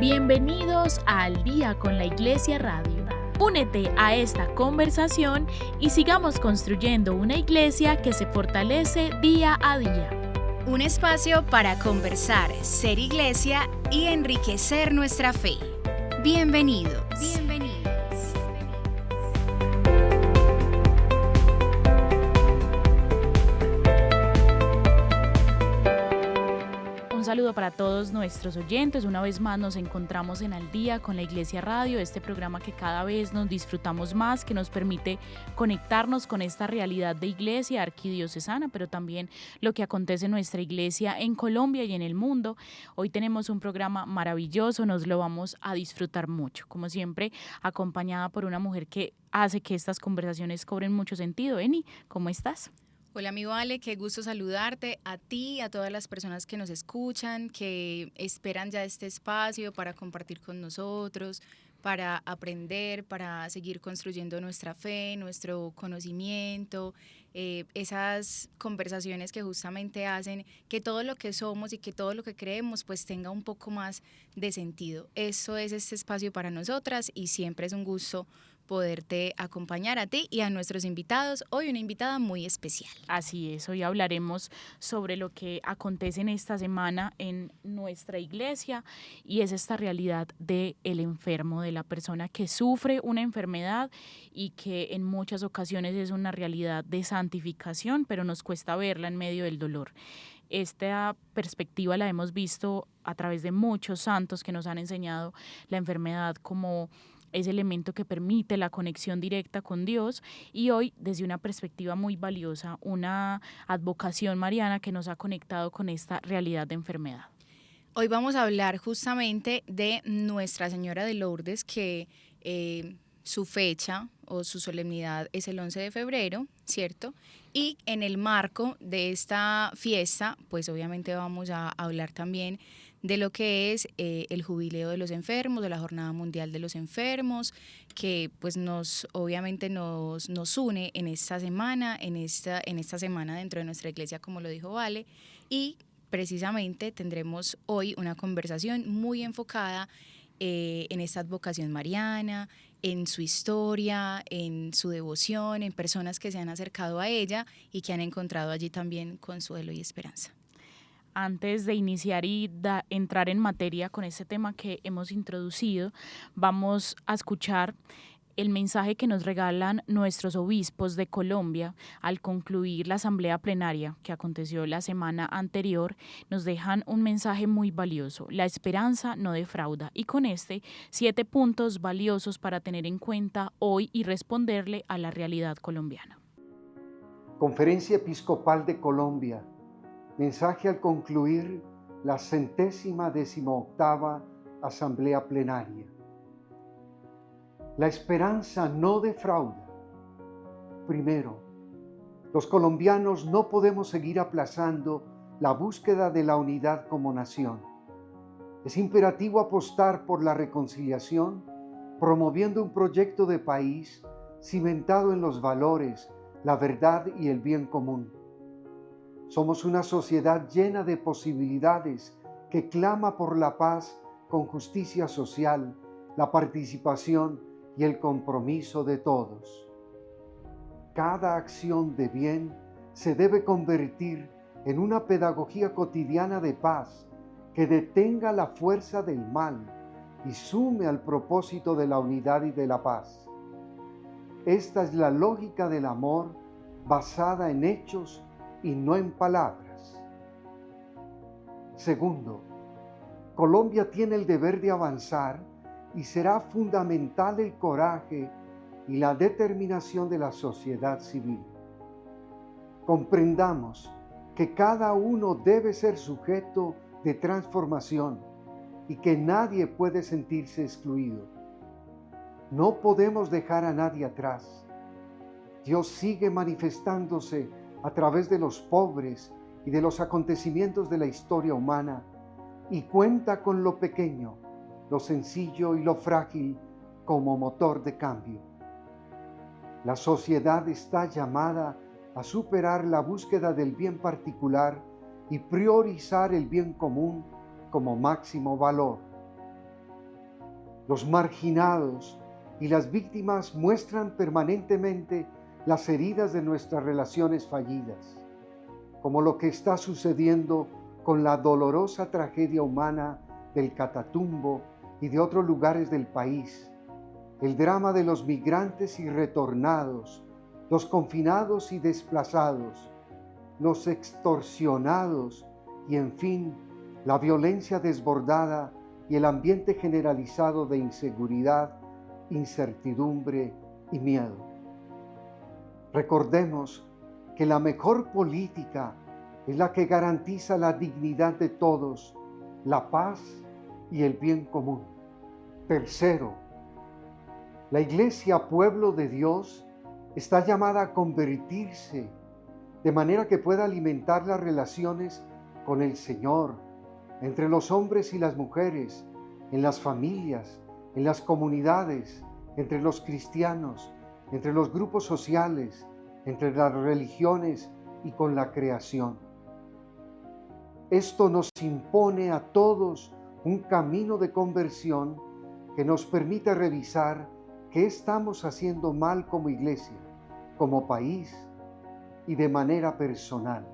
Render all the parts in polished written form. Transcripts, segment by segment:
Bienvenidos a Al Día con la Iglesia Radio. Únete a esta conversación y sigamos construyendo una iglesia que se fortalece día a día. Un espacio para conversar, ser iglesia y enriquecer nuestra fe. Bienvenidos. Un saludo para todos nuestros oyentes. Una vez más nos encontramos en Al Día con la Iglesia Radio, este programa que cada vez nos disfrutamos más, que nos permite conectarnos con esta realidad de iglesia arquidiocesana, pero también lo que acontece en nuestra iglesia en Colombia y en el mundo. Hoy tenemos un programa maravilloso, nos lo vamos a disfrutar mucho, como siempre, acompañada por una mujer que hace que estas conversaciones cobren mucho sentido. Eni, ¿cómo estás? Hola amigo Ale, qué gusto saludarte a ti, a todas las personas que nos escuchan, que esperan ya este espacio para compartir con nosotros, para aprender, para seguir construyendo nuestra fe, nuestro conocimiento, esas conversaciones que justamente hacen que todo lo que somos y que todo lo que creemos pues tenga un poco más de sentido. Eso es este espacio para nosotras y siempre es un gusto poderte acompañar a ti y a nuestros invitados. Hoy una invitada muy especial. Así es, hoy hablaremos sobre lo que acontece en esta semana en nuestra iglesia y es esta realidad del enfermo, de la persona que sufre una enfermedad y que en muchas ocasiones es una realidad de santificación, pero nos cuesta verla en medio del dolor. Esta perspectiva la hemos visto a través de muchos santos que nos han enseñado la enfermedad como ese elemento que permite la conexión directa con Dios y hoy desde una perspectiva muy valiosa, una advocación mariana que nos ha conectado con esta realidad de enfermedad. Hoy vamos a hablar justamente de Nuestra Señora de Lourdes, que su fecha o su solemnidad es el 11 de febrero, ¿cierto? Y en el marco de esta fiesta, pues obviamente vamos a hablar también de lo que es el jubileo de los enfermos, de la Jornada Mundial de los Enfermos, que pues obviamente nos une en esta semana, en esta semana dentro de nuestra iglesia, como lo dijo Vale, y precisamente tendremos hoy una conversación muy enfocada en esta advocación mariana, en su historia, en su devoción, en personas que se han acercado a ella y que han encontrado allí también consuelo y esperanza. Antes de iniciar y entrar en materia con este tema que hemos introducido, vamos a escuchar el mensaje que nos regalan nuestros obispos de Colombia al concluir la asamblea plenaria que aconteció la semana anterior. Nos dejan un mensaje muy valioso: la esperanza no defrauda, y con 7 puntos valiosos para tener en cuenta hoy y responderle a la realidad colombiana. Conferencia Episcopal de Colombia. Mensaje al concluir la 118ª Asamblea Plenaria. La esperanza no defrauda. Primero, los colombianos no podemos seguir aplazando la búsqueda de la unidad como nación. Es imperativo apostar por la reconciliación, promoviendo un proyecto de país cimentado en los valores, la verdad y el bien común. Somos una sociedad llena de posibilidades que clama por la paz con justicia social, la participación y el compromiso de todos. Cada acción de bien se debe convertir en una pedagogía cotidiana de paz que detenga la fuerza del mal y sume al propósito de la unidad y de la paz. Esta es la lógica del amor basada en hechos y no en palabras. Segundo, Colombia tiene el deber de avanzar y será fundamental el coraje y la determinación de la sociedad civil. Comprendamos que cada uno debe ser sujeto de transformación y que nadie puede sentirse excluido. No podemos dejar a nadie atrás. Dios sigue manifestándose a través de los pobres y de los acontecimientos de la historia humana y cuenta con lo pequeño, lo sencillo y lo frágil como motor de cambio. La sociedad está llamada a superar la búsqueda del bien particular y priorizar el bien común como máximo valor. Los marginados y las víctimas muestran permanentemente las heridas de nuestras relaciones fallidas, como lo que está sucediendo con la dolorosa tragedia humana del Catatumbo y de otros lugares del país, el drama de los migrantes y retornados, los confinados y desplazados, los extorsionados y, en fin, la violencia desbordada y el ambiente generalizado de inseguridad, incertidumbre y miedo. Recordemos que la mejor política es la que garantiza la dignidad de todos, la paz y el bien común. Tercero, la Iglesia, pueblo de Dios, está llamada a convertirse de manera que pueda alimentar las relaciones con el Señor, entre los hombres y las mujeres, en las familias, en las comunidades, entre los cristianos, entre los grupos sociales, entre las religiones y con la creación. Esto nos impone a todos un camino de conversión que nos permite revisar qué estamos haciendo mal como iglesia, como país y de manera personal.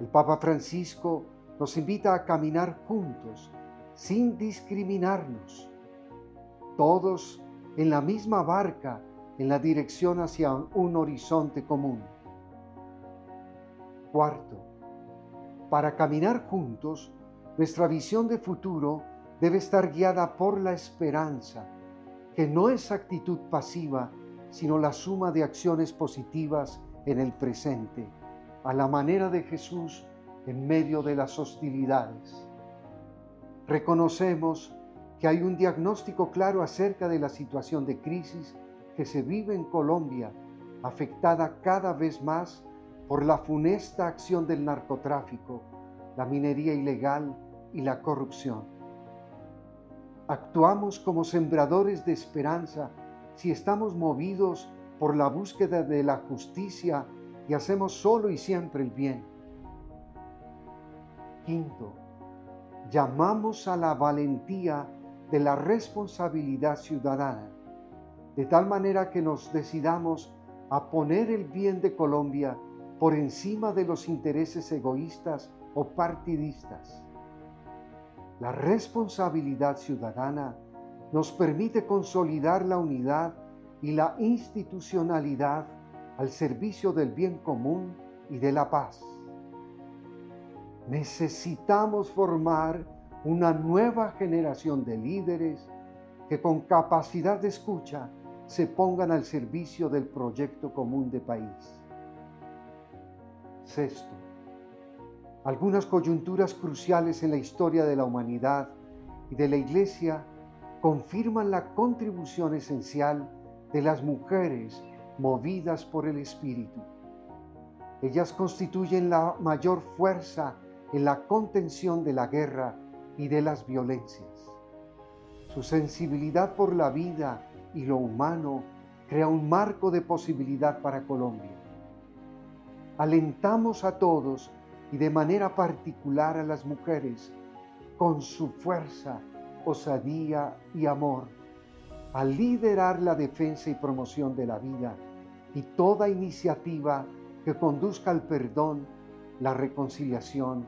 El Papa Francisco nos invita a caminar juntos, sin discriminarnos, todos en la misma barca, en la dirección hacia un horizonte común. Cuarto, para caminar juntos, nuestra visión de futuro debe estar guiada por la esperanza, que no es actitud pasiva, sino la suma de acciones positivas en el presente, a la manera de Jesús en medio de las hostilidades. Reconocemos que hay un diagnóstico claro acerca de la situación de crisis que se vive en Colombia, afectada cada vez más por la funesta acción del narcotráfico, la minería ilegal y la corrupción. Actuamos como sembradores de esperanza si estamos movidos por la búsqueda de la justicia y hacemos solo y siempre el bien. Quinto, llamamos a la valentía de la responsabilidad ciudadana, de tal manera que nos decidamos a poner el bien de Colombia por encima de los intereses egoístas o partidistas. La responsabilidad ciudadana nos permite consolidar la unidad y la institucionalidad al servicio del bien común y de la paz. Necesitamos formar una nueva generación de líderes que con capacidad de escucha se pongan al servicio del proyecto común de país. Sexto, algunas coyunturas cruciales en la historia de la humanidad y de la Iglesia confirman la contribución esencial de las mujeres movidas por el Espíritu. Ellas constituyen la mayor fuerza en la contención de la guerra y de las violencias. Su sensibilidad por la vida y lo humano crea un marco de posibilidad para Colombia. Alentamos a todos y de manera particular a las mujeres con su fuerza, osadía y amor a liderar la defensa y promoción de la vida y toda iniciativa que conduzca al perdón, la reconciliación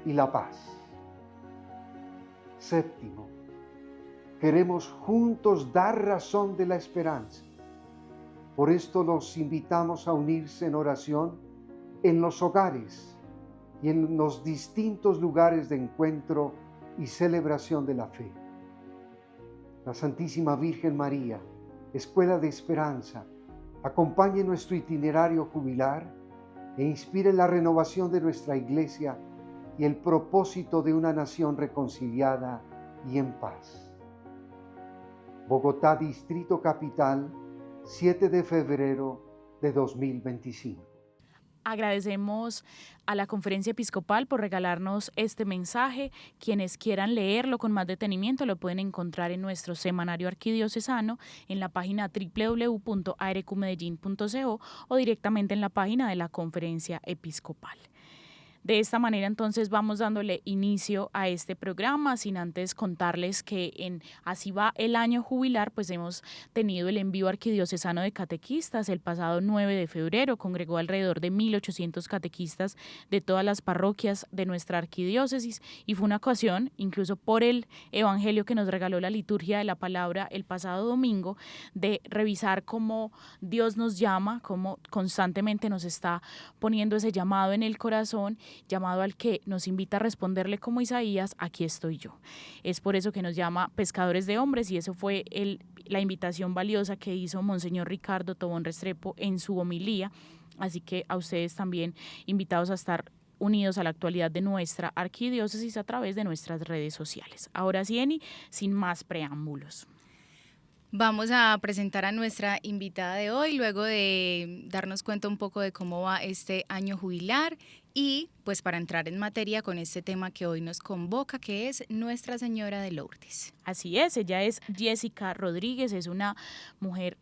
y la paz. Séptimo, queremos juntos dar razón de la esperanza. Por esto los invitamos a unirse en oración en los hogares y en los distintos lugares de encuentro y celebración de la fe. La Santísima Virgen María, Escuela de Esperanza, acompañe nuestro itinerario jubilar e inspire la renovación de nuestra Iglesia y el propósito de una nación reconciliada y en paz. Bogotá, Distrito Capital, 7 de febrero de 2025. Agradecemos a la Conferencia Episcopal por regalarnos este mensaje. Quienes quieran leerlo con más detenimiento lo pueden encontrar en nuestro semanario arquidiocesano en la página www.arqmedellin.co o directamente en la página de la Conferencia Episcopal. De esta manera entonces vamos dándole inicio a este programa, sin antes contarles que así va el año jubilar, pues hemos tenido el envío arquidiocesano de catequistas el pasado 9 de febrero, congregó alrededor de 1.800 catequistas de todas las parroquias de nuestra arquidiócesis y fue una ocasión, incluso por el evangelio que nos regaló la liturgia de la palabra el pasado domingo, de revisar cómo Dios nos llama, cómo constantemente nos está poniendo ese llamado en el corazón, llamado al que nos invita a responderle como Isaías, aquí estoy yo. Es por eso que nos llama pescadores de hombres y eso fue la invitación valiosa que hizo Monseñor Ricardo Tobón Restrepo en su homilía. Así que a ustedes también invitados a estar unidos a la actualidad de nuestra arquidiócesis a través de nuestras redes sociales. Ahora sí, Eni, sin más preámbulos. Vamos a presentar a nuestra invitada de hoy, luego de darnos cuenta un poco de cómo va este año jubilar y pues para entrar en materia con este tema que hoy nos convoca, que es Nuestra Señora de Lourdes. Así es, ella es Jessica Rodríguez, es una mujer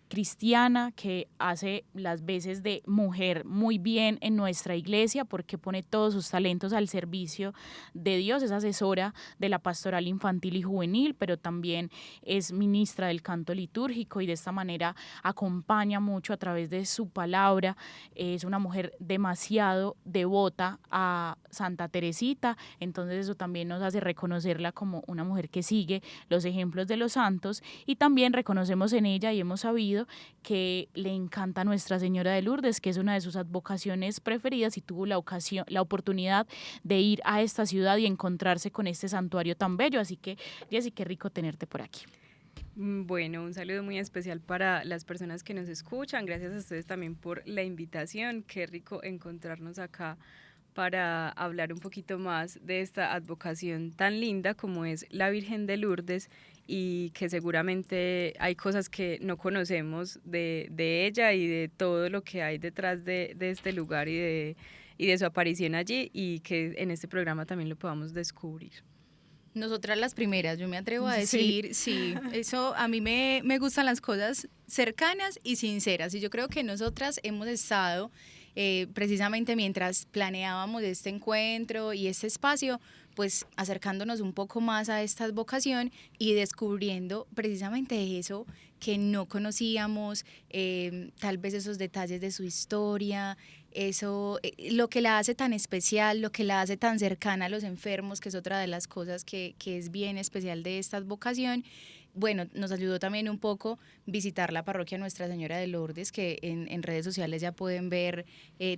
cristiana que hace las veces de mujer muy bien en nuestra iglesia porque pone todos sus talentos al servicio de Dios, es asesora de la pastoral infantil y juvenil, pero también es ministra del canto litúrgico y de esta manera acompaña mucho a través de su palabra. Es una mujer demasiado devota a Santa Teresita, entonces eso también nos hace reconocerla como una mujer que sigue los ejemplos de los santos y también reconocemos en ella y hemos sabido que le encanta Nuestra Señora de Lourdes, que es una de sus advocaciones preferidas y tuvo la oportunidad de ir a esta ciudad y encontrarse con este santuario tan bello. Así que, Jessy, qué rico tenerte por aquí. Bueno, un saludo muy especial para las personas que nos escuchan. Gracias a ustedes también por la invitación. Qué rico encontrarnos acá para hablar un poquito más de esta advocación tan linda como es la Virgen de Lourdes y que seguramente hay cosas que no conocemos de ella y de todo lo que hay detrás de este lugar y de su aparición allí y que en este programa también lo podamos descubrir. Nosotras las primeras, yo me atrevo a decir, sí, eso a mí me gustan las cosas cercanas y sinceras y yo creo que nosotras hemos estado precisamente mientras planeábamos este encuentro y este espacio, pues acercándonos un poco más a esta vocación y descubriendo precisamente eso que no conocíamos, tal vez esos detalles de su historia, eso, lo que la hace tan especial, lo que la hace tan cercana a los enfermos, que es otra de las cosas que es bien especial de esta vocación. Bueno, nos ayudó también un poco visitar la parroquia Nuestra Señora de Lourdes, que en redes sociales ya pueden ver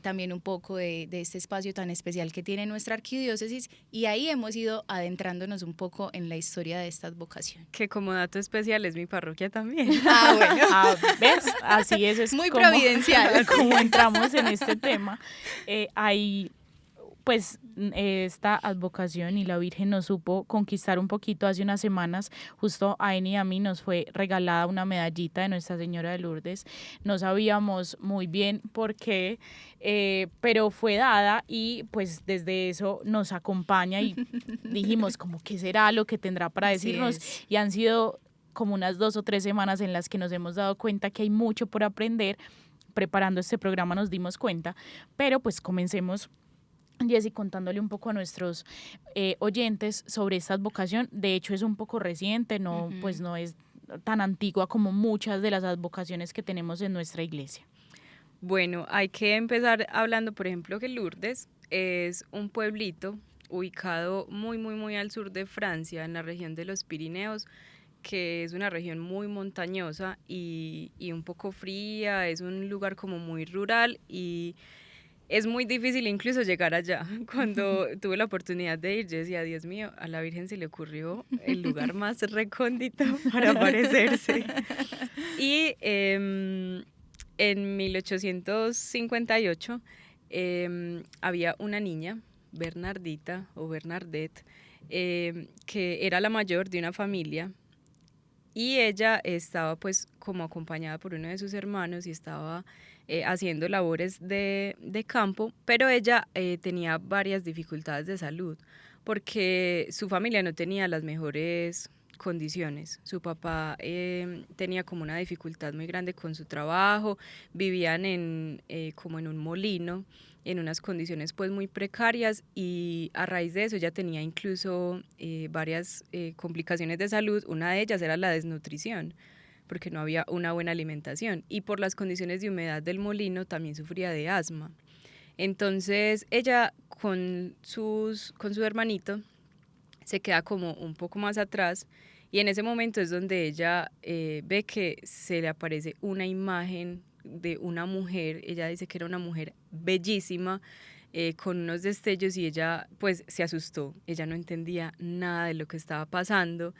también un poco de este espacio tan especial que tiene nuestra arquidiócesis y ahí hemos ido adentrándonos un poco en la historia de esta vocación. Que como dato especial es mi parroquia también. Ah, bueno. ¿Ves? Así es muy providencial. Como entramos en este tema. Hay pues esta advocación y la Virgen nos supo conquistar un poquito hace unas semanas. Justo a Eni y a mí nos fue regalada una medallita de Nuestra Señora de Lourdes. No sabíamos muy bien por qué, pero fue dada y pues desde eso nos acompaña y dijimos como qué será lo que tendrá para decirnos y han sido como unas 2 o 3 semanas en las que nos hemos dado cuenta que hay mucho por aprender. Preparando este programa nos dimos cuenta, pero pues comencemos, Jessy, contándole un poco a nuestros oyentes sobre esta advocación. De hecho es un poco reciente, pues no es tan antigua como muchas de las advocaciones que tenemos en nuestra iglesia. Bueno, hay que empezar hablando, por ejemplo, que Lourdes es un pueblito ubicado muy, muy, muy al sur de Francia, en la región de los Pirineos, que es una región muy montañosa y un poco fría, es un lugar como muy rural y es muy difícil incluso llegar allá. Cuando tuve la oportunidad de ir, yo decía, Dios mío, a la Virgen se le ocurrió el lugar más recóndito para aparecerse. Y en 1858 había una niña, Bernardita o Bernadette, que era la mayor de una familia y ella estaba pues como acompañada por uno de sus hermanos y estaba haciendo labores de campo, pero ella tenía varias dificultades de salud porque su familia no tenía las mejores condiciones. Su papá tenía como una dificultad muy grande con su trabajo, vivían como en un molino, en unas condiciones pues muy precarias, y a raíz de eso ella tenía incluso varias complicaciones de salud. Una de ellas era la desnutrición, porque no había una buena alimentación, y por las condiciones de humedad del molino también sufría de asma. Entonces ella con su hermanito se queda como un poco más atrás, y en ese momento es donde ella ve que se le aparece una imagen de una mujer. Ella dice que era una mujer bellísima, con unos destellos, y ella pues se asustó. Ella no entendía nada de lo que estaba pasando,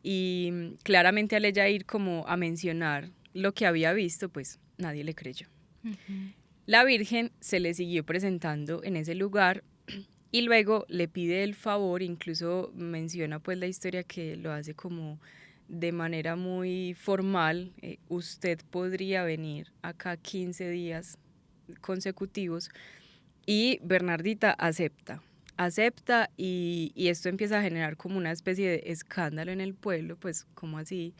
y claramente al ella ir como a mencionar lo que había visto, pues nadie le creyó. La Virgen se le siguió presentando en ese lugar, y luego le pide el favor, incluso menciona pues la historia que lo hace como de manera muy formal. Usted podría venir acá 15 días consecutivos, y Bernardita acepta, y esto empieza a generar como una especie de escándalo en el pueblo, pues como así,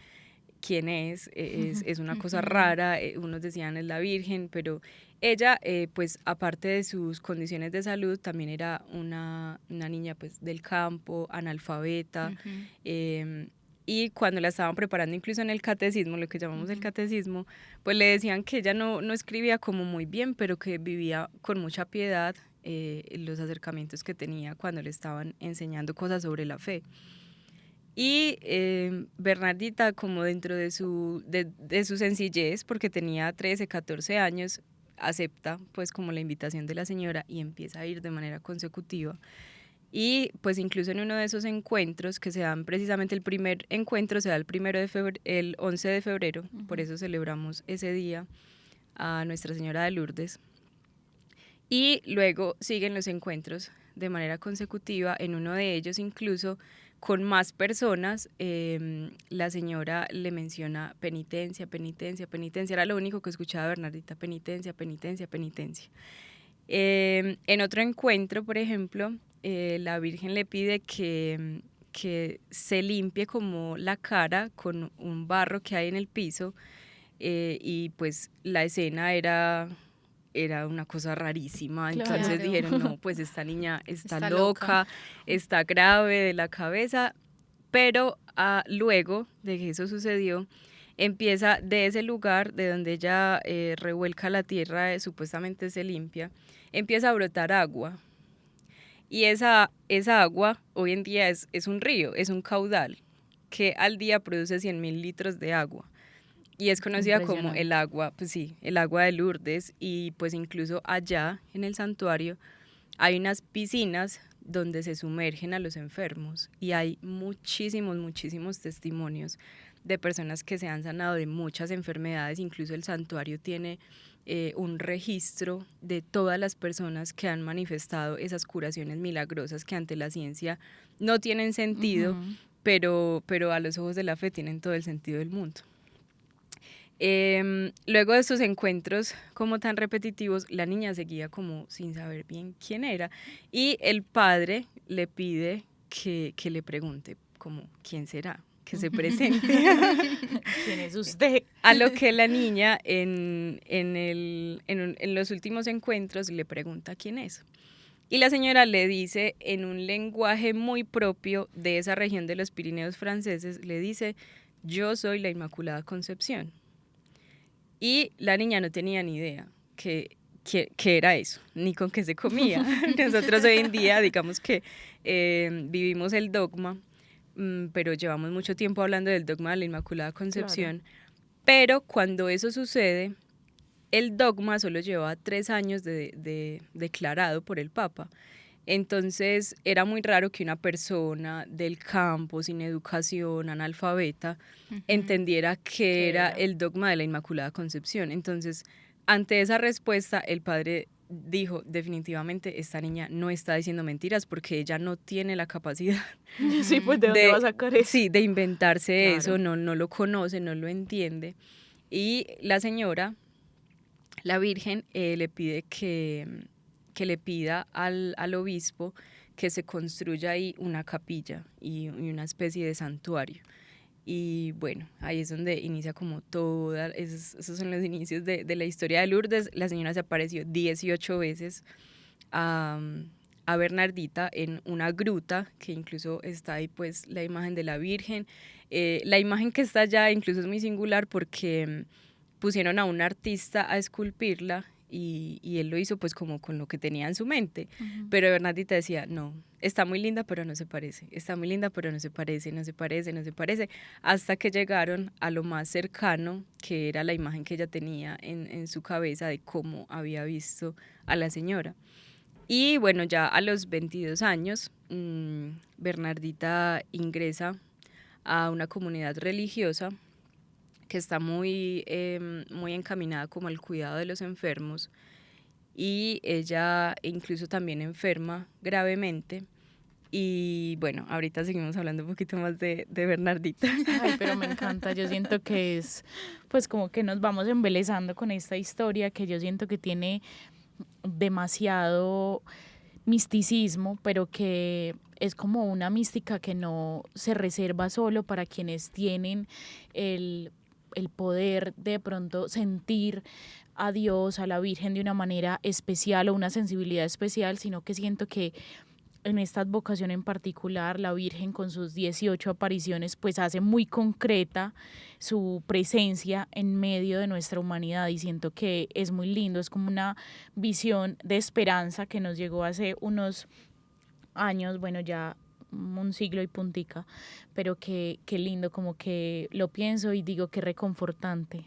¿quién es? Es una cosa rara. Unos decían es la Virgen, pero ella pues aparte de sus condiciones de salud también era una niña pues del campo, analfabeta. Y cuando la estaban preparando incluso en el catecismo, lo que llamamos el catecismo, pues le decían que ella no escribía como muy bien, pero que vivía con mucha piedad los acercamientos que tenía cuando le estaban enseñando cosas sobre la fe. Y Bernardita, como dentro de su sencillez, porque tenía 13, 14 años, acepta pues como la invitación de la señora y empieza a ir de manera consecutiva. Y pues incluso en uno de esos encuentros que se dan, precisamente el primer encuentro se da el 11 de febrero, por eso celebramos ese día a Nuestra Señora de Lourdes. Y luego siguen los encuentros de manera consecutiva, en uno de ellos incluso con más personas. La señora le menciona penitencia, penitencia, penitencia. Era lo único que escuchaba Bernardita: penitencia, penitencia, penitencia. En otro encuentro, por ejemplo, la Virgen le pide que se limpie como la cara con un barro que hay en el piso, y pues la escena era una cosa rarísima. Claro. Entonces dijeron, no, pues esta niña está loca, está grave de la cabeza. Pero luego de que eso sucedió, empieza de ese lugar de donde ella revuelca la tierra, supuestamente se limpia, empieza a brotar agua. Y esa agua hoy en día es un río, es un caudal que al día produce 100.000 litros de agua. Y es conocida como el agua, pues sí, el agua de Lourdes. Y pues incluso allá en el santuario hay unas piscinas donde se sumergen a los enfermos, y hay muchísimos, muchísimos testimonios de personas que se han sanado de muchas enfermedades. Incluso el santuario tiene un registro de todas las personas que han manifestado esas curaciones milagrosas que ante la ciencia no tienen sentido, pero a los ojos de la fe tienen todo el sentido del mundo. Luego de estos encuentros como tan repetitivos, la niña seguía como sin saber bien quién era, y el padre le pide que le pregunte como quién será, que se presente. ¿Quién es usted? A lo que la niña en los últimos encuentros le pregunta quién es. Y la señora le dice en un lenguaje muy propio de esa región de los Pirineos franceses, le dice: yo soy la Inmaculada Concepción. Y la niña no tenía ni idea que era eso, ni con qué se comía. Nosotros hoy en día, digamos que vivimos el dogma, pero llevamos mucho tiempo hablando del dogma de la Inmaculada Concepción. Claro. Pero cuando eso sucede, el dogma solo llevaba 3 años de declarado por el Papa. Entonces era muy raro que una persona del campo, sin educación, analfabeta, entendiera qué era el dogma de la Inmaculada Concepción. Entonces, ante esa respuesta, el padre dijo: definitivamente esta niña no está diciendo mentiras, porque ella no tiene la capacidad sí, pues, ¿de dónde va a sacar eso? Sí, de inventarse eso, no lo conoce, no lo entiende. Y la señora, la Virgen, le pide que le pida al obispo que se construya ahí una capilla y una especie de santuario. Y bueno, ahí es donde inicia como esos son los inicios de la historia de Lourdes. La señora se apareció 18 veces a, a Bernardita en una gruta, que incluso está ahí pues la imagen de la Virgen. La imagen que está allá incluso es muy singular porque pusieron a un artista a esculpirla y él lo hizo pues como con lo que tenía en su mente. Pero Bernardita decía, no, está muy linda pero no se parece, está muy linda pero no se parece, no se parece, no se parece, hasta que llegaron a lo más cercano, que era la imagen que ella tenía en su cabeza de cómo había visto a la señora. Y bueno, ya a los 22 años, Bernardita ingresa a una comunidad religiosa que está muy encaminada como al cuidado de los enfermos, y ella incluso también enferma gravemente. Y bueno, ahorita seguimos hablando un poquito más de Bernardita. Ay, pero me encanta, yo siento que es, pues como que nos vamos embelezando con esta historia que yo siento que tiene demasiado misticismo, pero que es como una mística que no se reserva solo para quienes tienen el poder de pronto sentir a Dios, a la Virgen de una manera especial o una sensibilidad especial, sino que siento que en esta advocación en particular, la Virgen con sus 18 apariciones, pues hace muy concreta su presencia en medio de nuestra humanidad, y siento que es muy lindo, es como una visión de esperanza que nos llegó hace unos años, bueno, ya un siglo y puntica, pero qué lindo, como que lo pienso y digo que reconfortante.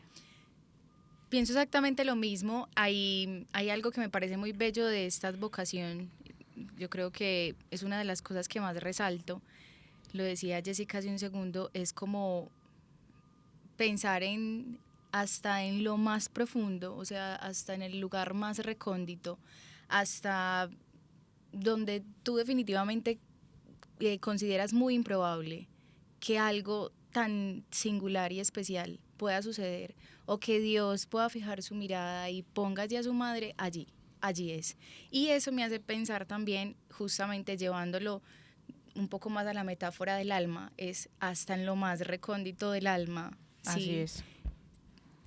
Pienso exactamente lo mismo. Hay algo que me parece muy bello de esta advocación. Yo creo que es una de las cosas que más resalto. Lo decía Jessica hace un segundo, es como pensar hasta en lo más profundo, o sea, hasta en el lugar más recóndito, hasta donde tú definitivamente consideras muy improbable que algo tan singular y especial pueda suceder, o que Dios pueda fijar su mirada y ponga ya a su madre allí es. Y eso me hace pensar también, justamente llevándolo un poco más a la metáfora del alma, es hasta en lo más recóndito del alma. Así ¿sí? es.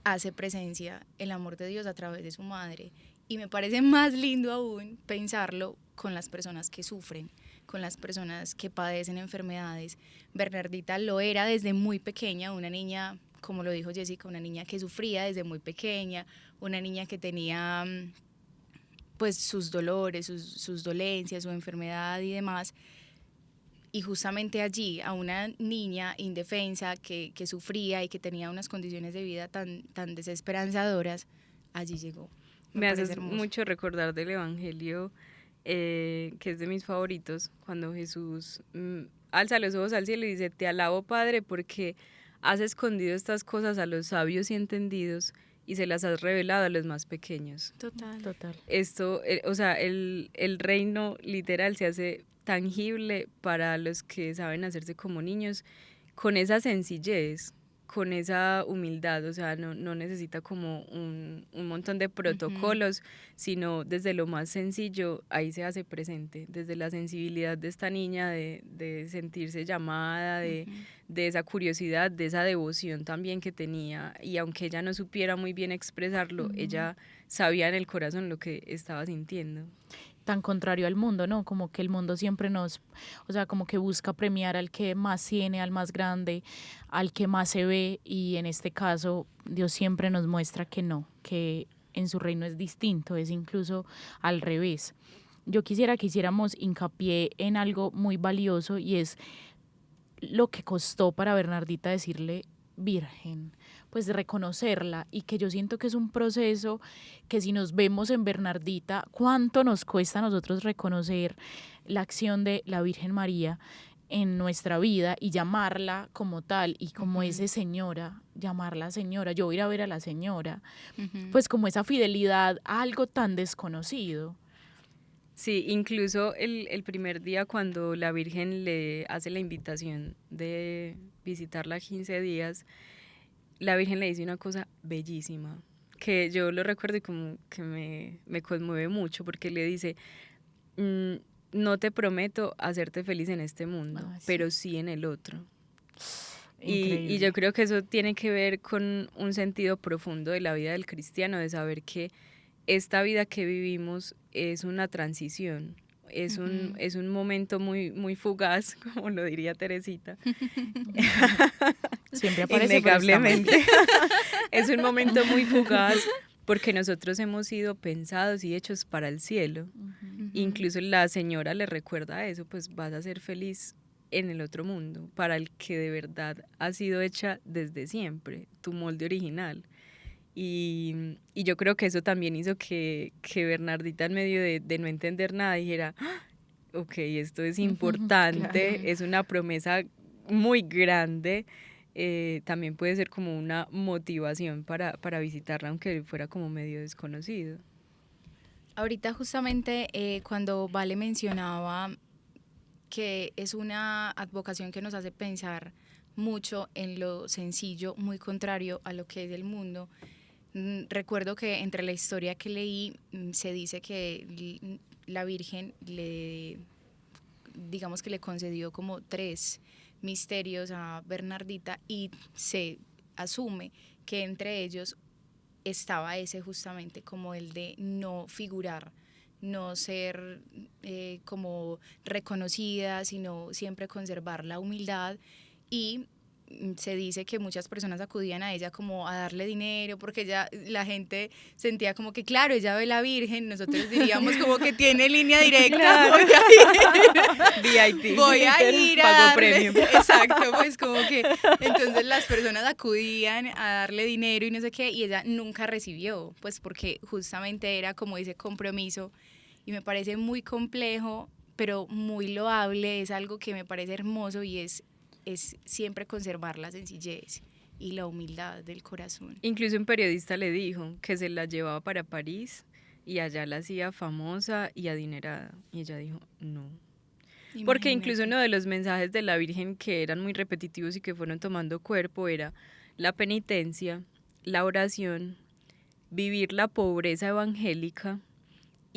Hace presencia el amor de Dios a través de su madre. Y me parece más lindo aún pensarlo con las personas que sufren, con las personas que padecen enfermedades. Bernardita lo era desde muy pequeña, una niña, como lo dijo Jessica, una niña que sufría desde muy pequeña, una niña que tenía pues sus dolores, sus dolencias, su enfermedad y demás. Y justamente allí, a una niña indefensa que sufría y que tenía unas condiciones de vida tan desesperanzadoras, allí llegó. Me hace mucho recordar del Evangelio, que es de mis favoritos, cuando Jesús alza los ojos al cielo y dice, te alabo, Padre, porque has escondido estas cosas a los sabios y entendidos y se las has revelado a los más pequeños. Total. Esto, o sea, el reino literal se hace tangible para los que saben hacerse como niños, con esa sencillez, con esa humildad. O sea, no necesita como un montón de protocolos, sino desde lo más sencillo, ahí se hace presente, desde la sensibilidad de esta niña, de sentirse llamada, de esa curiosidad, de esa devoción también que tenía, y aunque ella no supiera muy bien expresarlo, ella sabía en el corazón lo que estaba sintiendo. Tan contrario al mundo, ¿no? Como que el mundo siempre o sea, como que busca premiar al que más tiene, al más grande, al que más se ve, y en este caso Dios siempre nos muestra que no, que en su reino es distinto, es incluso al revés. Yo quisiera que hiciéramos hincapié en algo muy valioso, y es lo que costó para Bernardita decirle Virgen, pues de reconocerla, y que yo siento que es un proceso que, si nos vemos en Bernardita, cuánto nos cuesta a nosotros reconocer la acción de la Virgen María en nuestra vida y llamarla como tal, y como ese señora, llamarla señora, yo voy a ir a ver a la señora, pues como esa fidelidad a algo tan desconocido. Sí, incluso el primer día cuando la Virgen le hace la invitación de visitarla 15 días, la Virgen le dice una cosa bellísima, que yo lo recuerdo y como que me conmueve mucho, porque le dice, no te prometo hacerte feliz en este mundo, Ah, sí. pero sí en el otro. Y yo creo que eso tiene que ver con un sentido profundo de la vida del cristiano, de saber que esta vida que vivimos es una transición, es un momento muy, muy fugaz, como lo diría Teresita. Siempre aparece innegablemente. Es un momento muy fugaz porque nosotros hemos sido pensados y hechos para el cielo. Incluso la señora le recuerda eso, pues vas a ser feliz en el otro mundo, para el que de verdad ha sido hecha desde siempre, tu molde original. Y yo creo que eso también hizo que Bernardita, en medio de no entender nada, dijera, "Ah, ok, esto es importante, Claro. es una promesa muy grande". También puede ser como una motivación para visitarla, aunque fuera como medio desconocido. Ahorita justamente cuando Vale mencionaba que es una advocación que nos hace pensar mucho en lo sencillo, muy contrario a lo que es el mundo. Recuerdo que entre la historia que leí se dice que la Virgen digamos que le concedió como 3 misterios a Bernardita y se asume que entre ellos estaba ese justamente como el de no figurar, no ser como reconocida, sino siempre conservar la humildad. Y se dice que muchas personas acudían a ella como a darle dinero porque la gente sentía como que claro, ella ve la Virgen, nosotros diríamos como que tiene línea directa, Claro. VIP, voy a ir a Pago darle, premium. exacto, pues como que entonces las personas acudían a darle dinero y no sé qué, y ella nunca recibió, pues porque justamente era como ese compromiso, y me parece muy complejo pero muy loable, es algo que me parece hermoso y es siempre conservar la sencillez y la humildad del corazón. Incluso un periodista le dijo que se la llevaba para París y allá la hacía famosa y adinerada. Y ella dijo, no. Porque incluso uno de los mensajes de la Virgen que eran muy repetitivos y que fueron tomando cuerpo era la penitencia, la oración, vivir la pobreza evangélica,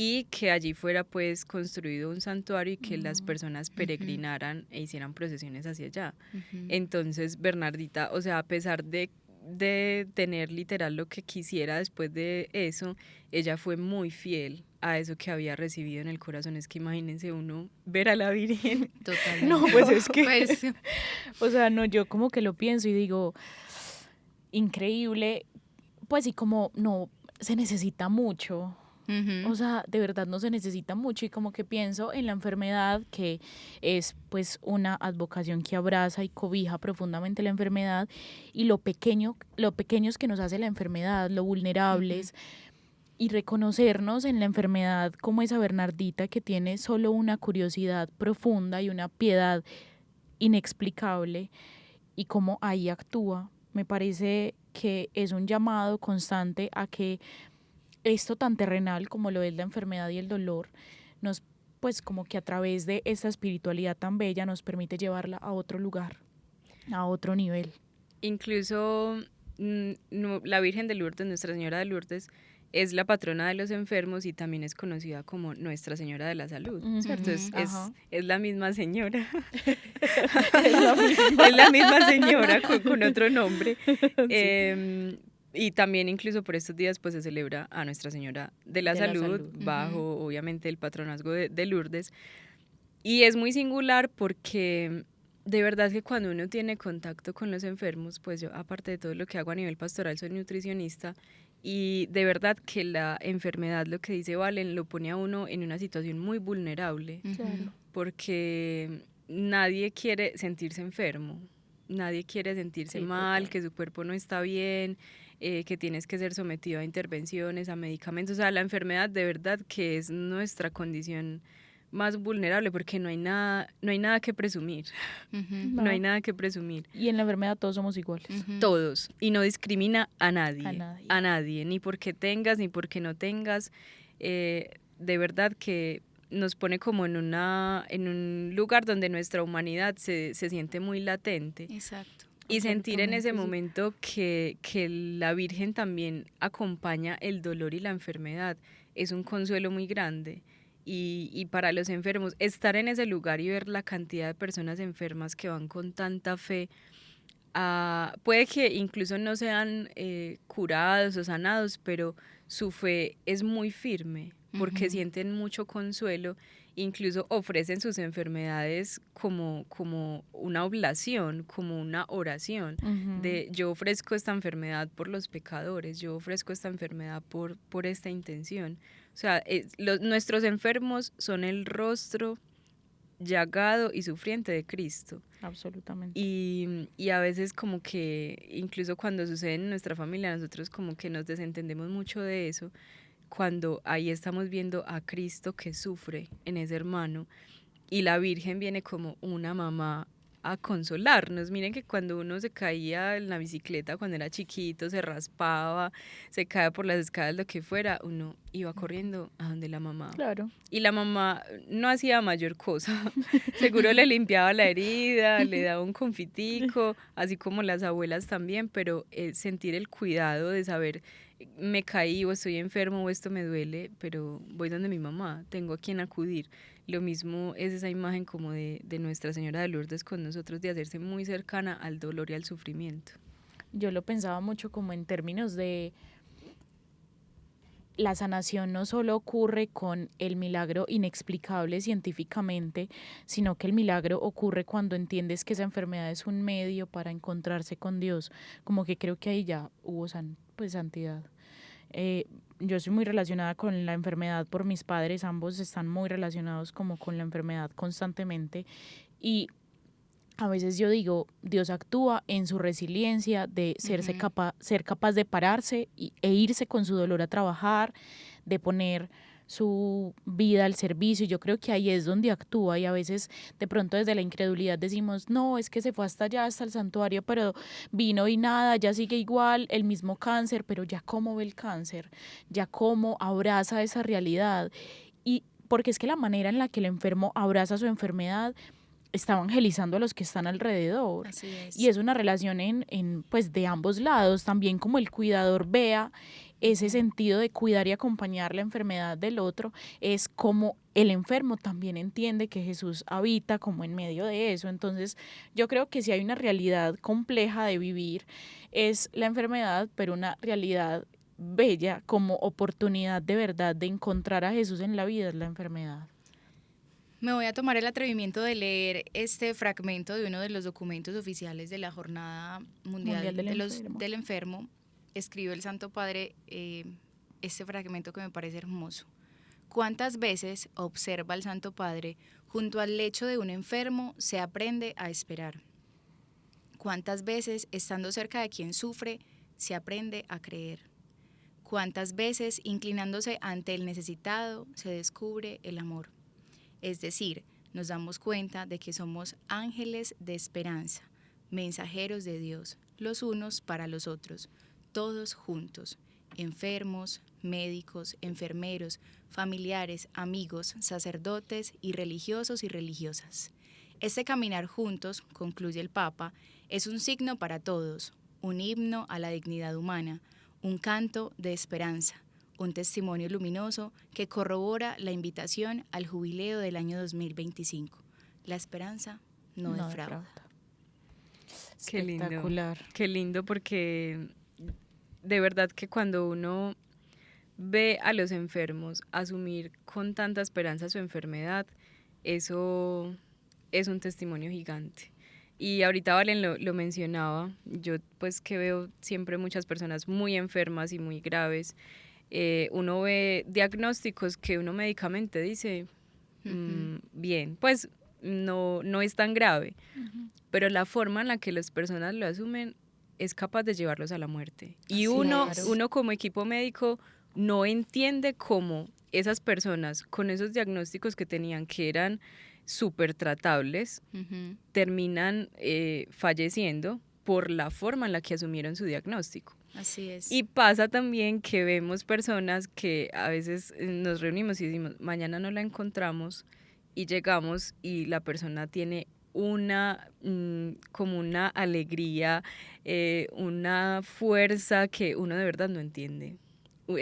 y que allí fuera pues construido un santuario y que las personas peregrinaran e hicieran procesiones hacia allá. Entonces Bernardita, o sea, a pesar de tener literal lo que quisiera después de eso, ella fue muy fiel a eso que había recibido en el corazón. Es que imagínense uno ver a la Virgen. Totalmente. No, pues es que, Pues, o sea, no, yo como que lo pienso y digo, increíble, pues y como no se necesita mucho. O sea, de verdad no se necesita mucho y como que pienso en la enfermedad, que es pues una advocación que abraza y cobija profundamente la enfermedad, y lo pequeños que nos hace la enfermedad, lo vulnerables, y reconocernos en la enfermedad como esa Bernardita que tiene solo una curiosidad profunda y una piedad inexplicable, y cómo ahí actúa. Me parece que es un llamado constante a que esto tan terrenal como lo es la enfermedad y el dolor, nos, pues como que a través de esta espiritualidad tan bella nos permite llevarla a otro lugar, a otro nivel. Incluso la Virgen de Lourdes, Nuestra Señora de Lourdes, es la patrona de los enfermos y también es conocida como Nuestra Señora de la Salud, ¿cierto? Es la misma señora. Es la misma señora con otro nombre. Sí. Y también incluso por estos días pues se celebra a Nuestra Señora de la Salud, bajo obviamente el patronazgo de Lourdes. Y es muy singular porque de verdad que cuando uno tiene contacto con los enfermos, pues yo aparte de todo lo que hago a nivel pastoral soy nutricionista, y de verdad que la enfermedad, lo que dice Valen, lo pone a uno en una situación muy vulnerable, porque nadie quiere sentirse enfermo, nadie quiere sentirse mal, total, que su cuerpo no está bien, que tienes que ser sometido a intervenciones, a medicamentos. O sea, la enfermedad de verdad que es nuestra condición más vulnerable, porque no hay nada que presumir. No hay nada que presumir. Y en la enfermedad todos somos iguales. Todos. Y no discrimina a nadie. Ni porque tengas, ni porque no tengas. De verdad que nos pone como en un lugar donde nuestra humanidad se siente muy latente. Exacto. Y sentir en ese momento que la Virgen también acompaña el dolor y la enfermedad es un consuelo muy grande. Y para los enfermos, estar en ese lugar y ver la cantidad de personas enfermas que van con tanta fe puede que incluso no sean curados o sanados, pero su fe es muy firme porque sienten mucho consuelo, incluso ofrecen sus enfermedades como una oblación, como una oración, de yo ofrezco esta enfermedad por los pecadores, yo ofrezco esta enfermedad por esta intención. O sea, nuestros enfermos son el rostro llagado y sufriente de Cristo. Absolutamente. Y a veces como que incluso cuando sucede en nuestra familia, nosotros como que nos desentendemos mucho de eso, cuando ahí estamos viendo a Cristo que sufre en ese hermano y la Virgen viene como una mamá a consolarnos. Miren que cuando uno se caía en la bicicleta cuando era chiquito, se raspaba, se caía por las escaleras, lo que fuera, uno iba corriendo a donde la mamá. Claro. Y la mamá no hacía mayor cosa. Seguro le limpiaba la herida, le daba un confitico, así como las abuelas también, pero sentir el cuidado de saber, me caí o estoy enfermo o esto me duele, pero voy donde mi mamá, tengo a quien acudir. Lo mismo es esa imagen como de Nuestra Señora de Lourdes con nosotros, de hacerse muy cercana al dolor y al sufrimiento. Yo lo pensaba mucho como en términos de la sanación no solo ocurre con el milagro inexplicable científicamente, sino que el milagro ocurre cuando entiendes que esa enfermedad es un medio para encontrarse con Dios. Como que creo que ahí ya hubo santidad. Yo soy muy relacionada con la enfermedad por mis padres, ambos están muy relacionados como con la enfermedad constantemente, y a veces yo digo, Dios actúa en su resiliencia de ser capaz de pararse e irse con su dolor a trabajar, de poner su vida al servicio. Yo creo que ahí es donde actúa, y a veces de pronto desde la incredulidad decimos, no, es que se fue hasta allá, hasta el santuario, pero vino y nada, ya sigue igual, el mismo cáncer, pero ya cómo ve el cáncer, ya cómo abraza esa realidad. Y porque es que la manera en la que el enfermo abraza su enfermedad está evangelizando a los que están alrededor. Así es. Y es una relación pues de ambos lados, también como el cuidador vea ese sentido de cuidar y acompañar la enfermedad del otro, es como el enfermo también entiende que Jesús habita como en medio de eso. Entonces yo creo que si hay una realidad compleja de vivir es la enfermedad, pero una realidad bella como oportunidad de verdad de encontrar a Jesús en la vida es la enfermedad. Me voy a tomar el atrevimiento de leer este fragmento de uno de los documentos oficiales de la Jornada Mundial del Enfermo. Escribe el Santo Padre este fragmento que me parece hermoso. ¿Cuántas veces, observa el Santo Padre, junto al lecho de un enfermo se aprende a esperar? ¿Cuántas veces, estando cerca de quien sufre, se aprende a creer? ¿Cuántas veces, inclinándose ante el necesitado, se descubre el amor? Es decir, nos damos cuenta de que somos ángeles de esperanza, mensajeros de Dios, los unos para los otros, todos juntos, enfermos, médicos, enfermeros, familiares, amigos, sacerdotes y religiosos y religiosas. Este caminar juntos, concluye el Papa, es un signo para todos, un himno a la dignidad humana, un canto de esperanza, un testimonio luminoso que corrobora la invitación al jubileo del año 2025. La esperanza no defrauda. Qué lindo. Espectacular. Qué lindo, porque de verdad que cuando uno ve a los enfermos asumir con tanta esperanza su enfermedad, eso es un testimonio gigante. Y ahorita Valen lo mencionaba, yo pues que veo siempre muchas personas muy enfermas y muy graves, uno ve diagnósticos que uno médicamente dice, bien, pues no es tan grave, pero la forma en la que las personas lo asumen es capaz de llevarlos a la muerte. Y uno como equipo médico no entiende cómo esas personas con esos diagnósticos que tenían, que eran súper tratables, terminan falleciendo por la forma en la que asumieron su diagnóstico. Así es. Y pasa también que vemos personas que a veces nos reunimos y decimos, mañana no la encontramos, y llegamos y la persona tiene como una alegría, una fuerza que uno de verdad no entiende.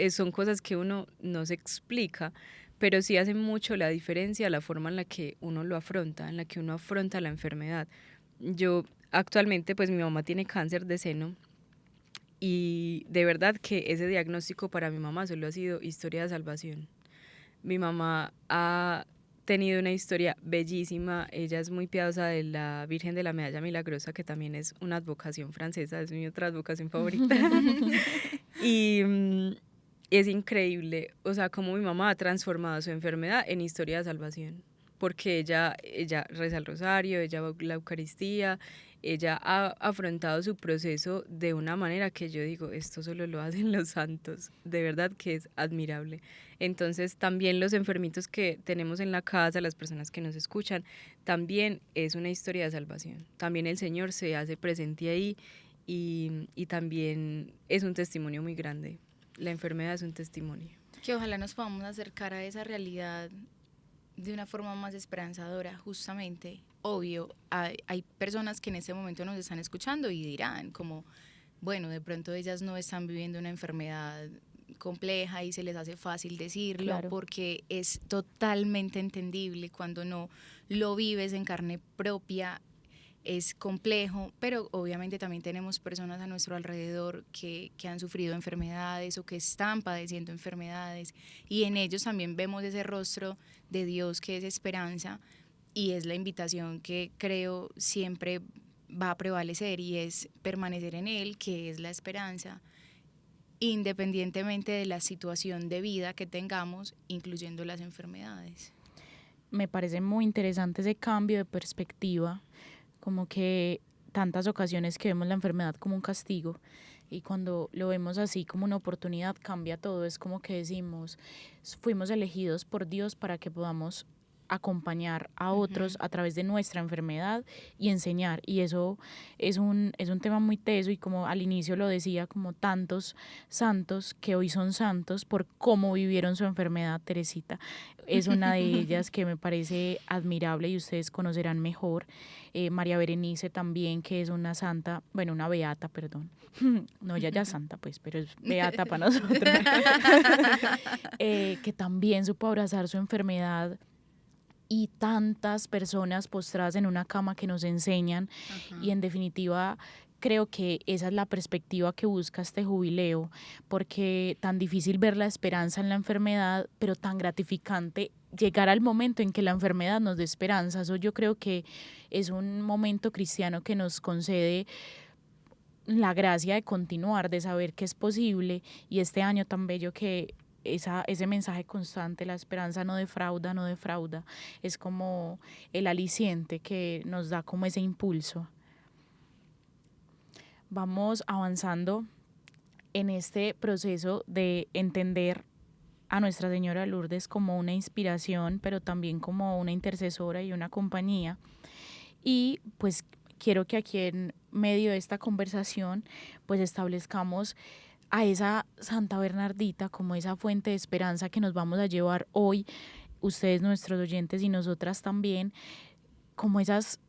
Son cosas que uno no se explica, pero sí hace mucho la diferencia la forma en la que uno lo afronta, en la que uno afronta la enfermedad. Yo actualmente pues mi mamá tiene cáncer de seno y de verdad que ese diagnóstico para mi mamá solo ha sido historia de salvación. Mi mamá ha tenido una historia bellísima, ella es muy piadosa de la Virgen de la Medalla Milagrosa, que también es una advocación francesa, es mi otra advocación favorita. Y es increíble, o sea, cómo mi mamá ha transformado su enfermedad en historia de salvación, porque ella reza el rosario, ella va a la Eucaristía, ella ha afrontado su proceso de una manera que yo digo, esto solo lo hacen los santos, de verdad que es admirable. Entonces también los enfermitos que tenemos en la casa, las personas que nos escuchan, también es una historia de salvación, también el Señor se hace presente ahí y también es un testimonio muy grande. La enfermedad es un testimonio. Que ojalá nos podamos acercar a esa realidad de una forma más esperanzadora, justamente. Obvio, hay personas que en este momento nos están escuchando y dirán como, bueno, de pronto ellas no están viviendo una enfermedad compleja y se les hace fácil decirlo, Claro. porque es totalmente entendible cuando no lo vives en carne propia. Es complejo, pero obviamente también tenemos personas a nuestro alrededor que han sufrido enfermedades o que están padeciendo enfermedades, y en ellos también vemos ese rostro de Dios que es esperanza, y es la invitación que creo siempre va a prevalecer, y es permanecer en Él, que es la esperanza, independientemente de la situación de vida que tengamos, incluyendo las enfermedades. Me parece muy interesante ese cambio de perspectiva, como que tantas ocasiones que vemos la enfermedad como un castigo y cuando lo vemos así como una oportunidad cambia todo. Es como que decimos, fuimos elegidos por Dios para que podamos acompañar a otros a través de nuestra enfermedad y enseñar, y eso es un tema muy teso, y como al inicio lo decía, como tantos santos que hoy son santos por cómo vivieron su enfermedad. Teresita es una de ellas que me parece admirable y ustedes conocerán mejor. María Berenice también, que es una santa, bueno, una beata, perdón, no, ella ya es santa pues, pero es beata para nosotros, que también supo abrazar su enfermedad, y tantas personas postradas en una cama que nos enseñan. Y en definitiva creo que esa es la perspectiva que busca este jubileo, porque tan difícil ver la esperanza en la enfermedad, pero tan gratificante llegar al momento en que la enfermedad nos dé esperanza. Eso yo creo que es un momento cristiano que nos concede la gracia de continuar, de saber que es posible, y este año tan bello que ese mensaje constante, la esperanza no defrauda, no defrauda, es como el aliciente que nos da como ese impulso. Vamos avanzando en este proceso de entender a Nuestra Señora de Lourdes como una inspiración, pero también como una intercesora y una compañía. Y pues quiero que aquí en medio de esta conversación pues establezcamos a esa Santa Bernardita como esa fuente de esperanza que nos vamos a llevar hoy, ustedes nuestros oyentes y nosotras también, como esas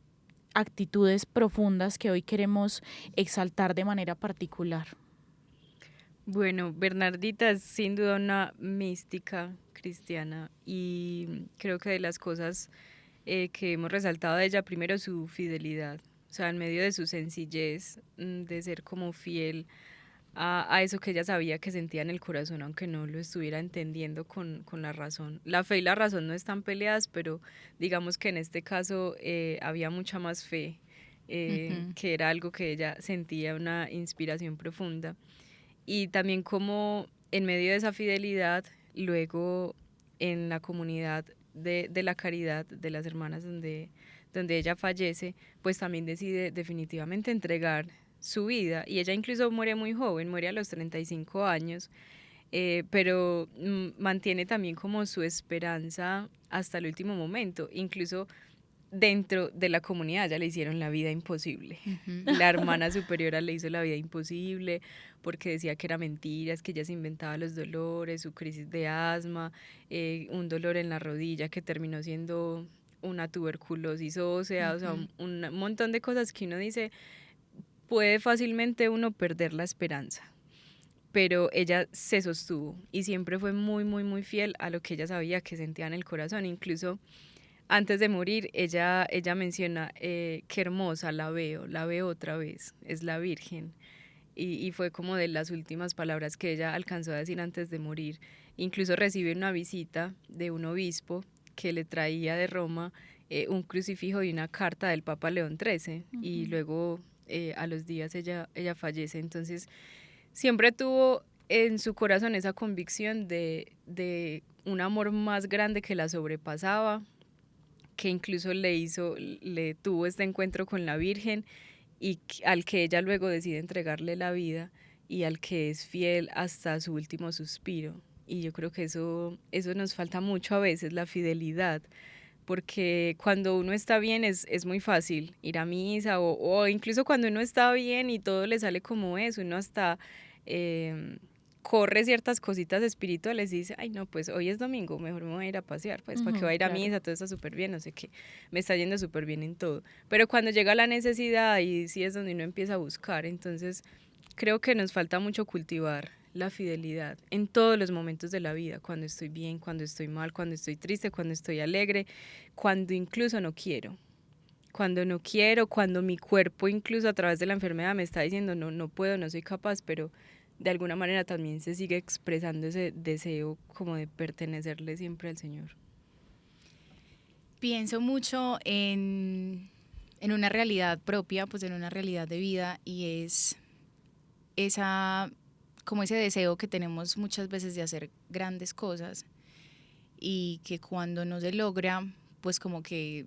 actitudes profundas que hoy queremos exaltar de manera particular. Bueno, Bernardita es sin duda una mística cristiana y creo que de las cosas que hemos resaltado de ella, primero su fidelidad, o sea, en medio de su sencillez, de ser como fiel a eso que ella sabía que sentía en el corazón, aunque no lo estuviera entendiendo con la razón. La fe y la razón no están peleadas, pero digamos que en este caso había mucha más fe, que era algo que ella sentía, una inspiración profunda. Y también como en medio de esa fidelidad, luego en la comunidad de la caridad de las hermanas donde ella fallece, pues también decide definitivamente entregar su vida, y ella incluso muere muy joven, muere a los 35 años, pero mantiene también como su esperanza hasta el último momento. Incluso dentro de la comunidad ya le hicieron la vida imposible. La hermana superiora le hizo la vida imposible porque decía que era mentiras, que ella se inventaba los dolores, su crisis de asma, un dolor en la rodilla que terminó siendo una tuberculosis ósea, o sea, un montón de cosas que uno dice, puede fácilmente uno perder la esperanza, pero ella se sostuvo y siempre fue muy, muy, muy fiel a lo que ella sabía que sentía en el corazón. Incluso antes de morir, ella menciona, qué hermosa, la veo otra vez, es la Virgen. Y fue como de las últimas palabras que ella alcanzó a decir antes de morir. Incluso recibe una visita de un obispo que le traía de Roma un crucifijo y una carta del Papa León XIII, y luego a los días ella fallece. Entonces siempre tuvo en su corazón esa convicción de un amor más grande que la sobrepasaba, que incluso le tuvo este encuentro con la Virgen, y al que ella luego decide entregarle la vida, y al que es fiel hasta su último suspiro. Y yo creo que eso nos falta mucho a veces, la fidelidad, porque cuando uno está bien es muy fácil ir a misa, o incluso cuando uno está bien y todo le sale como es, uno hasta corre ciertas cositas espirituales y dice, ay no, pues hoy es domingo, mejor me voy a ir a pasear, pues para qué voy a ir a misa, todo está súper bien, no sé qué, me está yendo súper bien en todo. Pero cuando llega la necesidad, ahí sí es donde uno empieza a buscar. Entonces creo que nos falta mucho cultivar la fidelidad en todos los momentos de la vida, cuando estoy bien, cuando estoy mal, cuando estoy triste, cuando estoy alegre, cuando incluso no quiero. Cuando no quiero, cuando mi cuerpo incluso a través de la enfermedad me está diciendo no puedo, no soy capaz, pero de alguna manera también se sigue expresando ese deseo como de pertenecerle siempre al Señor. Pienso mucho en una realidad propia, pues en una realidad de vida, y es como ese deseo que tenemos muchas veces de hacer grandes cosas, y que cuando no se logra, pues como que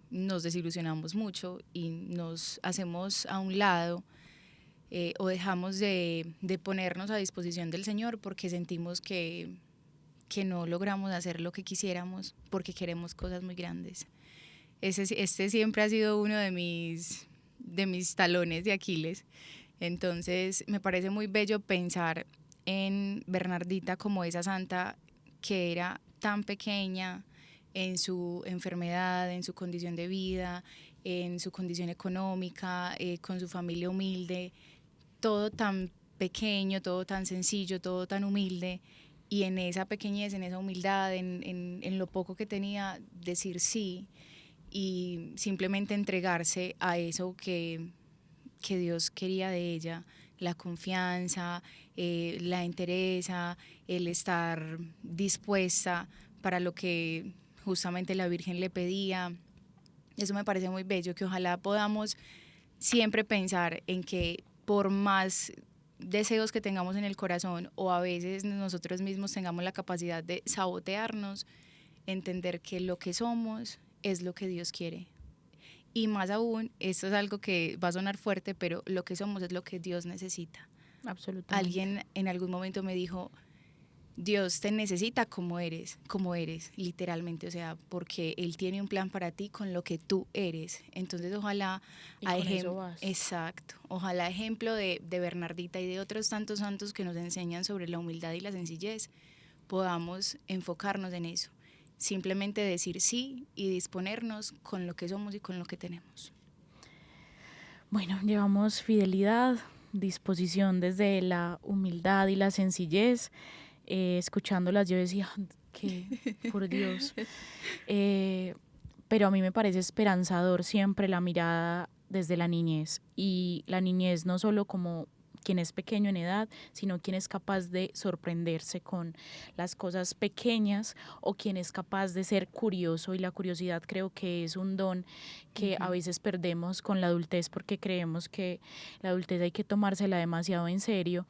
nos desilusionamos mucho y nos hacemos a un lado, o dejamos de ponernos a disposición del Señor porque sentimos que no logramos hacer lo que quisiéramos porque queremos cosas muy grandes. Este siempre ha sido uno de mis talones de Aquiles. Entonces me parece muy bello pensar en Bernardita como esa santa que era tan pequeña en su enfermedad, en su condición de vida, en su condición económica, con su familia humilde, todo tan pequeño, todo tan sencillo, todo tan humilde, y en esa pequeñez, en esa humildad, en lo poco que tenía, decir sí y simplemente entregarse a eso que Dios quería de ella, la confianza, la entereza, el estar dispuesta para lo que justamente la Virgen le pedía. Eso me parece muy bello, que ojalá podamos siempre pensar en que por más deseos que tengamos en el corazón, o a veces nosotros mismos tengamos la capacidad de sabotearnos, entender que lo que somos es lo que Dios quiere. Y más aún, esto es algo que va a sonar fuerte, pero lo que somos es lo que Dios necesita. Absolutamente. Alguien en algún momento me dijo, Dios te necesita como eres, literalmente, o sea, porque Él tiene un plan para ti con lo que tú eres. Entonces, ojalá, exacto, ojalá ejemplo de Bernardita y de otros tantos santos que nos enseñan sobre la humildad y la sencillez, podamos enfocarnos en eso. Simplemente decir sí y disponernos con lo que somos y con lo que tenemos. Bueno, llevamos fidelidad, disposición desde la humildad y la sencillez. Escuchándolas yo decía, que por Dios. Pero a mí me parece esperanzador siempre la mirada desde la niñez. Y la niñez no solo como quien es pequeño en edad, sino quien es capaz de sorprenderse con las cosas pequeñas, o quien es capaz de ser curioso, y la curiosidad creo que es un don que a veces perdemos con la adultez, porque creemos que la adultez hay que tomársela demasiado en serio,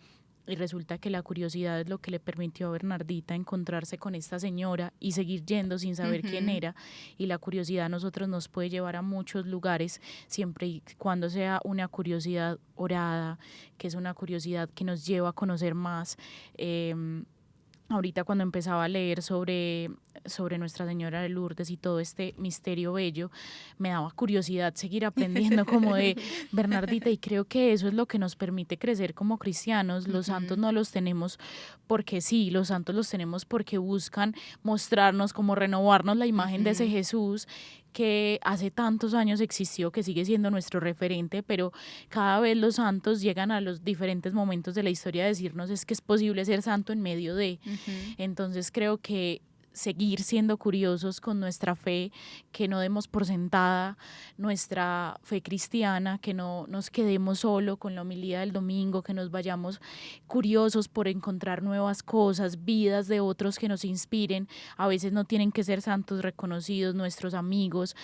y resulta que la curiosidad es lo que le permitió a Bernardita encontrarse con esta señora y seguir yendo sin saber quién era. Y la curiosidad a nosotros nos puede llevar a muchos lugares, siempre y cuando sea una curiosidad orada, que es una curiosidad que nos lleva a conocer más. Ahorita cuando empezaba a leer sobre Nuestra Señora de Lourdes y todo este misterio bello, me daba curiosidad seguir aprendiendo como de Bernardita, y creo que eso es lo que nos permite crecer como cristianos. Los santos no los tenemos porque sí, los santos los tenemos porque buscan mostrarnos, como renovarnos la imagen de ese Jesús que hace tantos años existió, que sigue siendo nuestro referente, pero cada vez los santos llegan a los diferentes momentos de la historia a decirnos es que es posible ser santo en medio de. Entonces creo que seguir siendo curiosos con nuestra fe, que no demos por sentada nuestra fe cristiana, que no nos quedemos solo con la homilía del domingo, que nos vayamos curiosos por encontrar nuevas cosas, vidas de otros que nos inspiren. A veces no tienen que ser santos reconocidos, nuestros amigos.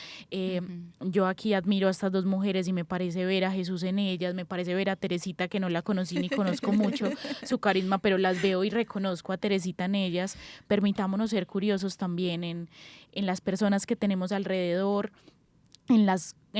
Yo aquí admiro a estas dos mujeres y me parece ver a Jesús en ellas, me parece ver a Teresita, que no la conocí ni conozco mucho su carisma, pero las veo y reconozco a Teresita en ellas. Permitámonos ser curiosos también en las personas que tenemos alrededor, en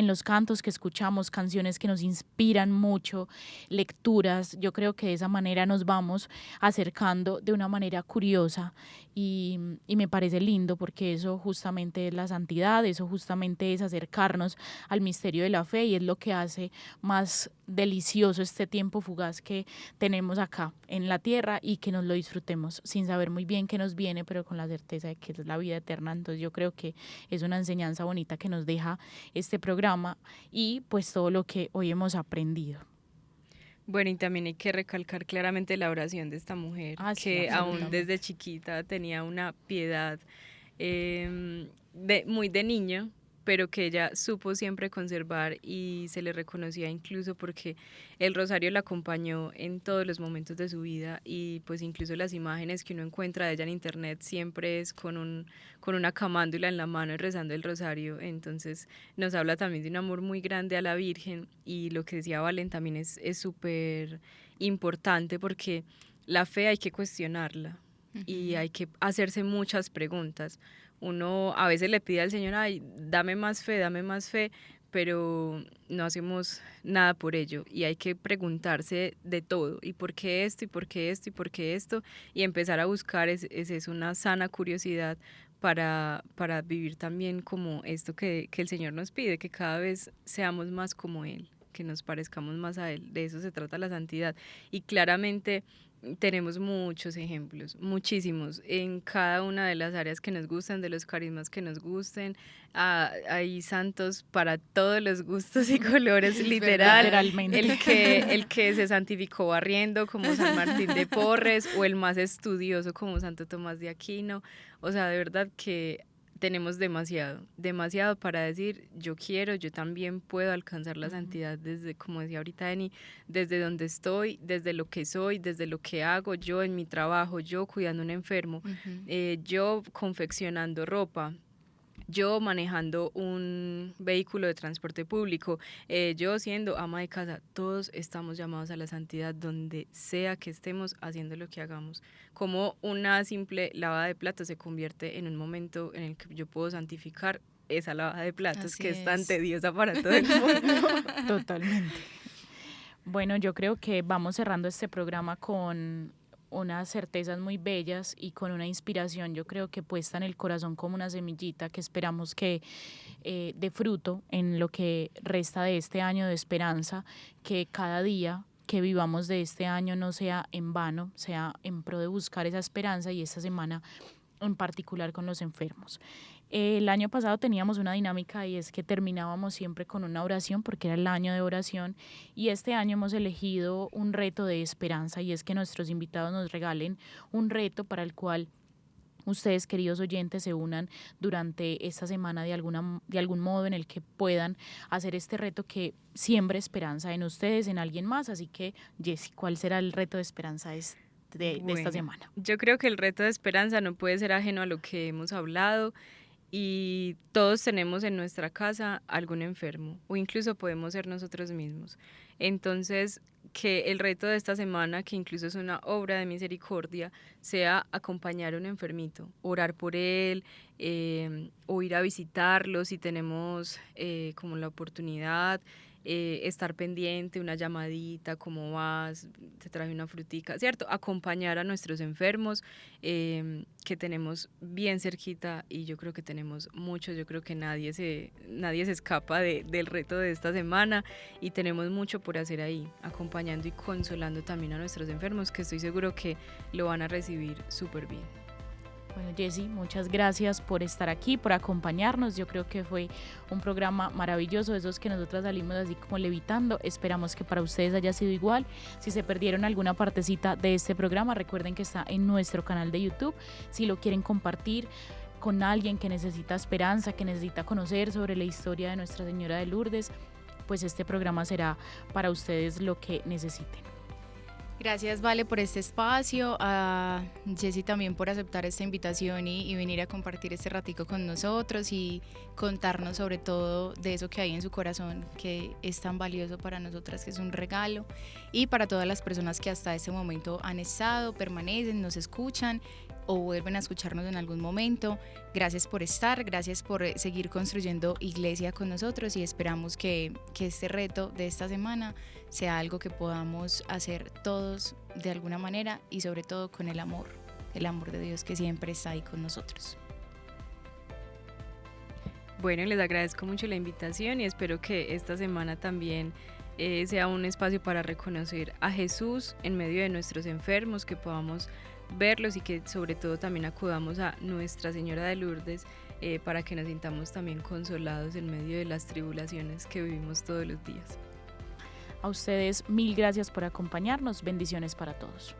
los cantos que escuchamos, canciones que nos inspiran mucho, lecturas. Yo creo que de esa manera nos vamos acercando de una manera curiosa y me parece lindo, porque eso justamente es la santidad, eso justamente es acercarnos al misterio de la fe, y es lo que hace más delicioso este tiempo fugaz que tenemos acá en la tierra, y que nos lo disfrutemos sin saber muy bien qué nos viene, pero con la certeza de que es la vida eterna. Entonces yo creo que es una enseñanza bonita que nos deja este programa y pues todo lo que hoy hemos aprendido. Bueno, y también hay que recalcar claramente la oración de esta mujer, que aún desde chiquita tenía una piedad muy de niño, pero que ella supo siempre conservar, y se le reconocía incluso porque el rosario la acompañó en todos los momentos de su vida, y pues incluso las imágenes que uno encuentra de ella en internet siempre es con una camándula en la mano y rezando el rosario. Entonces nos habla también de un amor muy grande a la Virgen, y lo que decía Valen también es súper importante, porque la fe hay que cuestionarla y hay que hacerse muchas preguntas. Uno a veces le pide al Señor, ay, dame más fe, pero no hacemos nada por ello, y hay que preguntarse de todo, y por qué esto, y por qué esto, y por qué esto, y empezar a buscar es una sana curiosidad para vivir también como esto que el Señor nos pide, que cada vez seamos más como Él, que nos parezcamos más a Él. De eso se trata la santidad, y claramente tenemos muchos ejemplos, muchísimos, en cada una de las áreas que nos gustan, de los carismas que nos gusten. Hay santos para todos los gustos y colores, Literalmente. El que se santificó barriendo, como San Martín de Porres, o el más estudioso, como Santo Tomás de Aquino. O sea, de verdad que tenemos demasiado para decir, yo también puedo alcanzar la santidad desde, como decía ahorita Eni, desde donde estoy, desde lo que soy, desde lo que hago, yo en mi trabajo, yo cuidando a un enfermo, yo confeccionando ropa, yo manejando un vehículo de transporte público, yo siendo ama de casa. Todos estamos llamados a la santidad donde sea que estemos haciendo lo que hagamos. Como una simple lavada de platos se convierte en un momento en el que yo puedo santificar esa lavada de platos. Así que es tan tediosa para todo el mundo. Totalmente. Bueno, yo creo que vamos cerrando este programa con unas certezas muy bellas y con una inspiración, yo creo que puesta en el corazón como una semillita, que esperamos que dé fruto en lo que resta de este año de esperanza, que cada día que vivamos de este año no sea en vano, sea en pro de buscar esa esperanza, y esta semana en particular con los enfermos. El año pasado teníamos una dinámica, y es que terminábamos siempre con una oración, porque era el año de oración, y este año hemos elegido un reto de esperanza, y es que nuestros invitados nos regalen un reto para el cual ustedes, queridos oyentes, se unan durante esta semana de algún modo en el que puedan hacer este reto que siembre esperanza en ustedes, en alguien más. Así que, Jessy, ¿cuál será el reto de esperanza de esta semana? Yo creo que el reto de esperanza no puede ser ajeno a lo que hemos hablado, y todos tenemos en nuestra casa algún enfermo, o incluso podemos ser nosotros mismos. Entonces, que el reto de esta semana, que incluso es una obra de misericordia, sea acompañar a un enfermito, orar por él, o ir a visitarlo si tenemos como la oportunidad, estar pendiente, una llamadita, ¿cómo vas? Te traje una frutica, ¿cierto? Acompañar a nuestros enfermos, que tenemos bien cerquita, y yo creo que tenemos muchos. Yo creo que nadie se escapa del reto de esta semana, y tenemos mucho por hacer ahí, acompañando y consolando también a nuestros enfermos, que estoy seguro que lo van a recibir súper bien. Bueno, Jessy, muchas gracias por estar aquí, por acompañarnos. Yo creo que fue un programa maravilloso, de esos que nosotras salimos así como levitando. Esperamos que para ustedes haya sido igual. Si se perdieron alguna partecita de este programa, recuerden que está en nuestro canal de YouTube. Si lo quieren compartir con alguien que necesita esperanza, que necesita conocer sobre la historia de Nuestra Señora de Lourdes, pues este programa será para ustedes lo que necesiten. Gracias, Vale, por este espacio, a Jessy también por aceptar esta invitación y venir a compartir este ratico con nosotros y contarnos sobre todo de eso que hay en su corazón, que es tan valioso para nosotras, que es un regalo, y para todas las personas que hasta este momento han estado, permanecen, nos escuchan o vuelven a escucharnos en algún momento. Gracias por estar, gracias por seguir construyendo iglesia con nosotros y esperamos que este reto de esta semana sea algo que podamos hacer todos de alguna manera y sobre todo con el amor de Dios que siempre está ahí con nosotros. Bueno, les agradezco mucho la invitación y espero que esta semana también sea un espacio para reconocer a Jesús en medio de nuestros enfermos, que podamos verlos y que sobre todo también acudamos a Nuestra Señora de Lourdes para que nos sintamos también consolados en medio de las tribulaciones que vivimos todos los días. A ustedes 1000 gracias por acompañarnos. Bendiciones para todos.